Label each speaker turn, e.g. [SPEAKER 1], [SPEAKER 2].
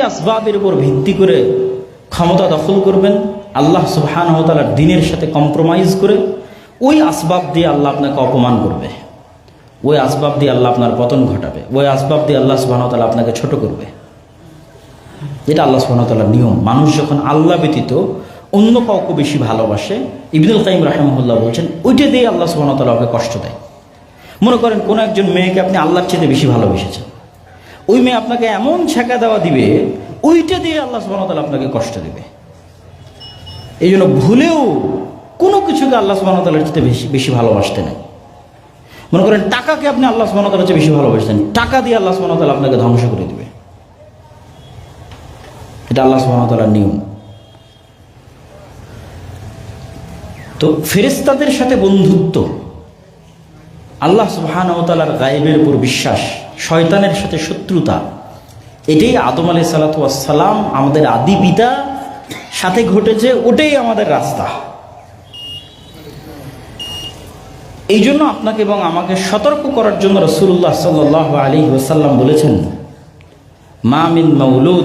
[SPEAKER 1] আসবাবের উপর ভিত্তি করে ক্ষমতা দখল করবেন, আল্লাহ সুবহানাহু ওয়া তাআলার দ্বীনের সাথে কম্প্রোমাইজ করে, ওই আসবাব দিয়ে আল্লাহ আপনাকে অপমান করবে, ওই আসবাব দিয়ে আল্লাহ আপনার পতন ঘটাবে, ওই আসবাব দিয়ে আল্লাহ সুবহানাহু ওয়া তাআলা আপনাকে ছোট করবে। এটা আল্লাহ সুবহানাহু ওয়া তাআলার নিয়ম। মানুষ যখন আল্লাহ ব্যতীত অন্য কাউকে বেশি ভালোবাসে, ইবনুল কাইয়িম রাহিমাহুল্লাহ বলছেন, ওইটা দিয়ে আল্লাহ সুবহানাহু ওয়া তাআলা ওকে কষ্ট দেয়। মনে করেন কোনো একজন মেয়েকে আপনি আল্লাহর চেয়ে বেশি ভালোবেসেছেন, ওই মেয়ে আপনাকে এমন ছেঁকা দেওয়া দিবে, ওইটা দিয়ে আল্লাহ সুবহানাহু ওয়া তাআলা আপনাকে কষ্ট দেবে। এই জন্য ভুলেও কোনো কিছুকে আল্লাহ সুবহানাহু ওয়া তাআলার চেয়ে বেশি ভালোবাসতে নাই। মনে করেন টাকাকে আপনি আল্লাহ সুবহানাহু ওয়া তাআলার চেয়ে বেশি ভালোবাসতেন, টাকা দিয়ে আল্লাহ সুবহানাহু ওয়া তাআলা আপনাকে ধ্বংস করে দিবে। এটা আল্লাহ সুবহানাহু ওয়া তাআলার নিয়ম। তো ফেরেশতাদের সাথে বন্ধুত্ব, আল্লাহ সুবহানাহু ওয়া তাআলার গায়েবের উপর বিশ্বাস, শয়তানের সাথে শত্রুতা, এটাই আদম আলাইহিস সালাতু ওয়াস সালাম আমাদের আদি পিতা সাথে ঘটেছে, ওটাই আমাদের রাস্তা। এই জন্য আপনাকে এবং আমাকে সতর্ক করার জন্য রাসূলুল্লাহ সাল্লাল্লাহু আলাইহি ওয়াসাল্লাম বলেছেন, মা মিন মাউলুদ